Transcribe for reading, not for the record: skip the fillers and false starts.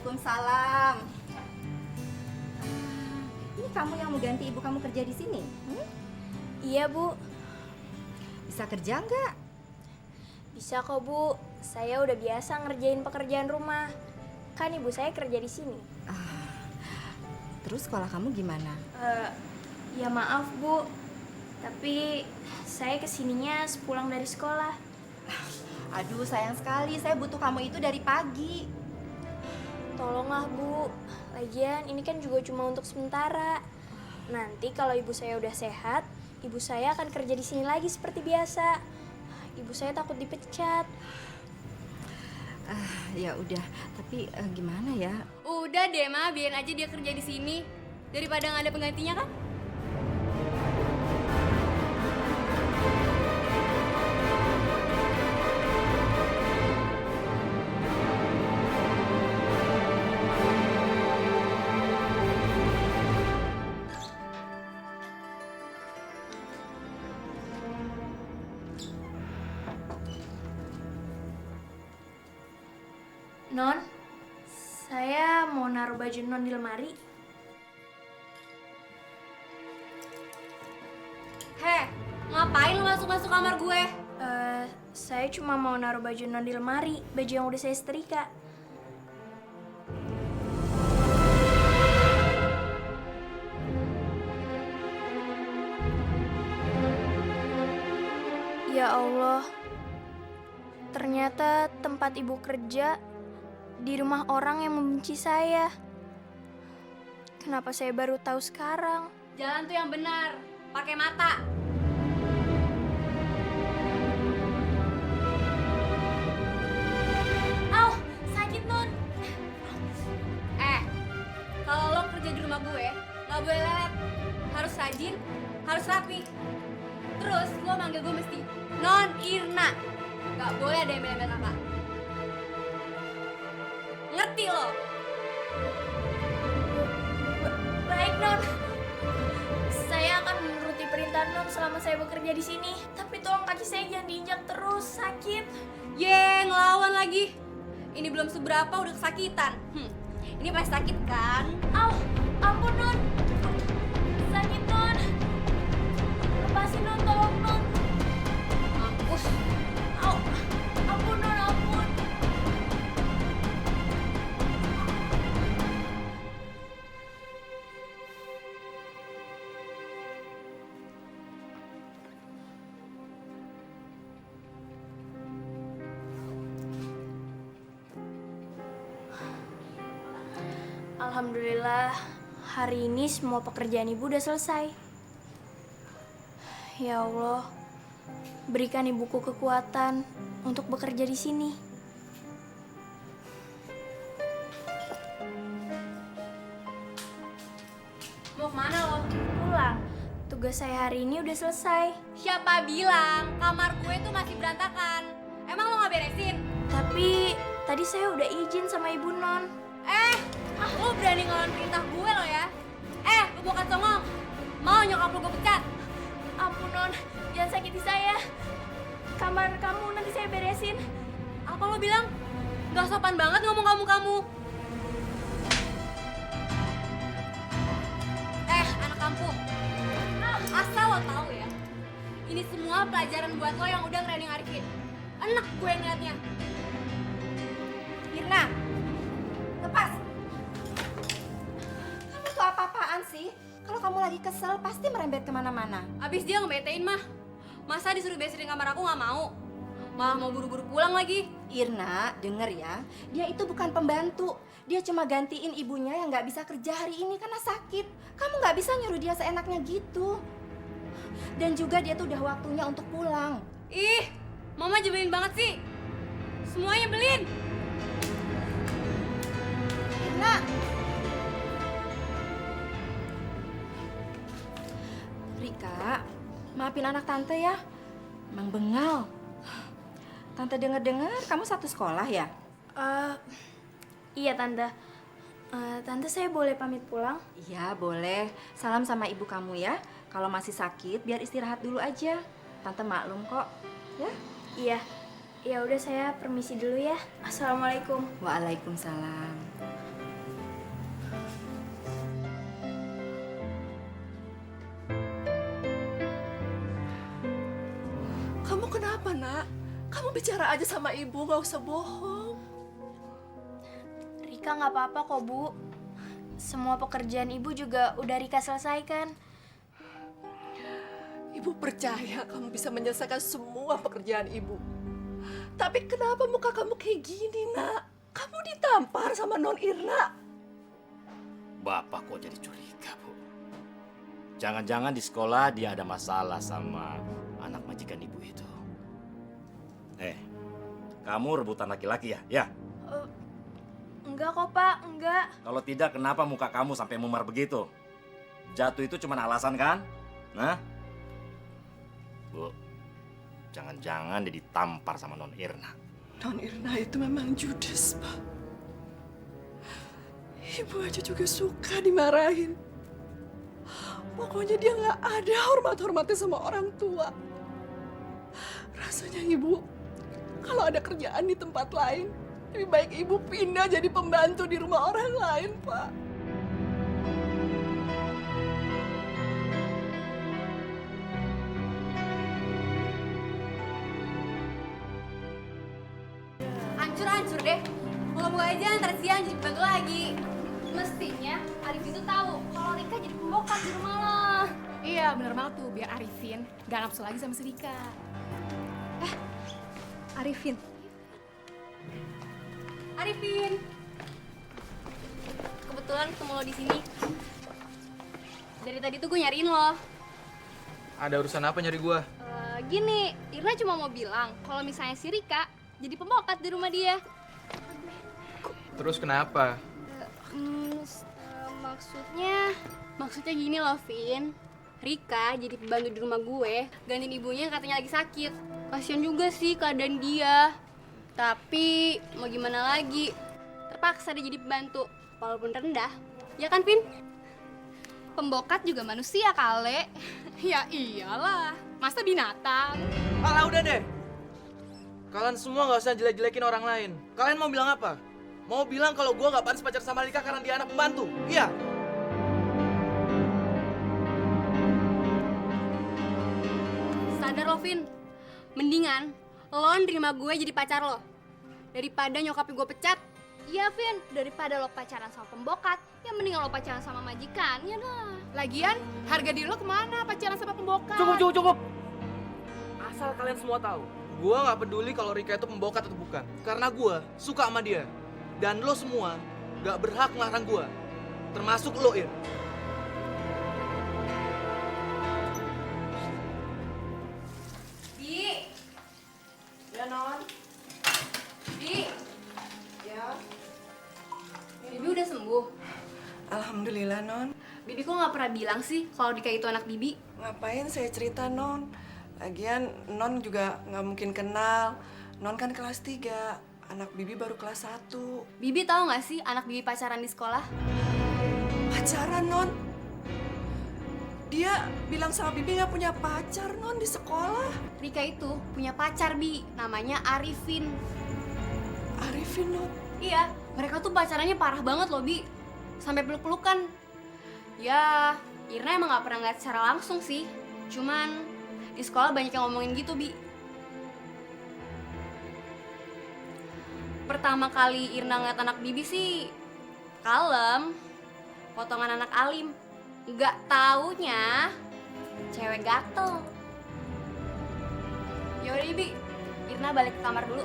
Waalaikumsalam. Ini kamu yang mau ganti ibu kamu kerja di sini? Iya, Bu. Bisa kerja nggak? Bisa kok, Bu. Saya udah biasa ngerjain pekerjaan rumah. Kan ibu saya kerja di sini. Terus sekolah kamu gimana? Ya maaf, Bu. Tapi saya kesininya sepulang dari sekolah. Aduh, sayang sekali. Saya butuh kamu itu dari pagi. Tolonglah, Bu. Lagian ini kan juga cuma untuk sementara. Nanti kalau ibu saya udah sehat, ibu saya akan kerja di sini lagi seperti biasa. Ibu saya takut dipecat. Ya udah, tapi gimana ya? Udah deh, Ma, biarin aja dia kerja di sini. Daripada nggak ada penggantinya kan? Non, saya mau naruh baju Non di lemari. Heh, ngapain lu masuk-masuk kamar gue? Saya cuma mau naruh baju Non di lemari, baju yang udah saya setrika. Ya Allah, ternyata tempat ibu kerja di rumah orang yang membenci saya. Kenapa saya baru tahu sekarang? Jalan tuh yang benar, pakai mata. Au, sakit Non. Kalau lo kerja di rumah gue, nggak boleh lelet. Harus rajin, harus rapi. Terus lo manggil gue mesti Non Irna. Nggak boleh ada yang beda kakak. Ngerti lo? Baik Non. Saya akan menuruti perintah Non selama saya bekerja di sini. Tapi tolong kaki saya jangan diinjak terus, sakit. Ngelawan lagi. Ini belum seberapa udah kesakitan. Ini pasti sakit kan? Au, ampun Non. Sakit Non. Lepasin Non, tolong Non. Mampus. Au, ampun Non, ampun. Alhamdulillah, hari ini semua pekerjaan ibu udah selesai. Ya Allah, berikan ibuku kekuatan untuk bekerja di sini. Mau kemana lo? Pulang, tugas saya hari ini udah selesai. Siapa bilang kamar gue tuh masih berantakan? Emang lo nggak beresin? Tapi tadi saya udah izin sama ibu Non. Lo berani ngelawan perintah gue lo ya? Lo bukan songong. Mau nyokap lo gue pecat? Ampun Non, jangan sakiti saya. Kamar kamu nanti saya beresin. Apa lo bilang? Gak sopan banget ngomong kamu. Anak kampung. Asal lo tahu ya, ini semua pelajaran buat lo yang udah ngerening Arifin. Enak gue ngeliatnya. Irna, lepas. Kamu tuh apa-apaan sih? Kalau kamu lagi kesel, pasti merembet kemana-mana. Abis dia ngebetain mah. Masa disuruh beresin kamar aku gak mau? Malah mau buru-buru pulang lagi. Irna, denger ya, dia itu bukan pembantu. Dia cuma gantiin ibunya yang nggak bisa kerja hari ini karena sakit. Kamu nggak bisa nyuruh dia seenaknya gitu. Dan juga dia tuh udah waktunya untuk pulang. Ih, mama jebelin banget sih. Semuanya belin. Irna. Rika, maafin anak tante ya. Emang bengal. Tante dengar-dengar kamu satu sekolah ya? Iya Tante. Tante saya boleh pamit pulang? Iya, boleh. Salam sama ibu kamu ya. Kalau masih sakit, biar istirahat dulu aja. Tante maklum kok. Ya? Iya. Ya udah saya permisi dulu ya. Assalamualaikum. Waalaikumsalam. Kamu kenapa, Nak? Kamu bicara aja sama ibu, gak usah bohong. Rika nggak apa-apa kok, Bu. Semua pekerjaan ibu juga udah Rika selesaikan. Ibu percaya kamu bisa menyelesaikan semua pekerjaan ibu. Tapi kenapa muka kamu kayak gini, Nak? Kamu ditampar sama Non Irna. Bapak kok jadi curiga, Bu? Jangan-jangan di sekolah dia ada masalah sama anak majikan ibu itu. Kamu rebutan laki-laki ya? Ya. Enggak kok, Pak. Enggak. Kalau tidak, kenapa muka kamu sampai memar begitu? Jatuh itu cuma alasan kan? Nah? Bu, jangan-jangan dia ditampar sama Non Irna. Non Irna itu memang judes, Pak. Ibu aja juga suka dimarahin. Pokoknya dia nggak ada hormat-hormatnya sama orang tua. Rasanya ibu, kalau ada kerjaan di tempat lain, lebih baik ibu pindah jadi pembantu di rumah orang lain, Pak. Hancur-hancur deh. Moga-moga aja ntar siang jadi pembantu lagi. Mestinya Arif itu tahu kalau Rika jadi pembokat di rumah lo. Iya, bener banget tuh. Biar Arifin gak nafsu lagi sama si Rika. Arifin, Arifin. Kebetulan ketemu lo di sini. Dari tadi tuh gue nyariin lo. Ada urusan apa nyari gua? Gini, Irna cuma mau bilang kalau misalnya si Rika jadi pembokat di rumah dia. Terus kenapa? Maksudnya gini loh, Vin. Rika jadi pembantu di rumah gue, gantiin ibunya yang katanya lagi sakit. Kasian juga sih keadaan dia. Tapi mau gimana lagi? Terpaksa dia jadi pembantu, walaupun rendah. Ya kan, Vin? Pembokat juga manusia, Kale. Ya iyalah. Masa binatang? Alah udah deh. Kalian semua nggak usah jelek-jelekin orang lain. Kalian mau bilang apa? Mau bilang kalau gua nggak pantas pacar sama Rika karena dia anak pembantu? Iya. Sadar lo, Vin. Mendingan lo nerima gue jadi pacar lo daripada nyokapnya gue pecat. Iya, Vin, daripada lo pacaran sama pembokat, ya mendingan lo pacaran sama majikan, ya dah. Lagian, harga diri lo kemana pacaran sama pembokat? Cukup. Asal kalian semua tahu, gua nggak peduli kalau Rika itu pembokat atau bukan, karena gua suka sama dia. Dan lo semua nggak berhak ngelarang gua, termasuk lo, Ir. Di, Ya, Non. Di, Ya. Bibi udah sembuh. Alhamdulillah, Non. Bibi kok nggak pernah bilang sih kalau Rika itu anak Bibi? Ngapain saya cerita, Non? Lagian, Non juga nggak mungkin kenal. Non kan kelas 3, anak Bibi baru kelas 1. Bibi tahu nggak sih anak Bibi pacaran di sekolah? Pacaran, Non? Dia bilang sama Bibi nggak punya pacar, Non, di sekolah. Rika itu punya pacar, Bi. Namanya Arifin. Arifin, Non. Iya, mereka tuh pacarannya parah banget loh, Bi. Sampai peluk-pelukan. Ya, Irna emang nggak pernah ngeliat secara langsung sih. Cuman di sekolah banyak yang ngomongin gitu, Bi. Pertama kali Irna ngeliat anak Bibi sih kalem, potongan anak alim. Nggak taunya cewek gatel. Yaudah, Bi. Irna balik ke kamar dulu.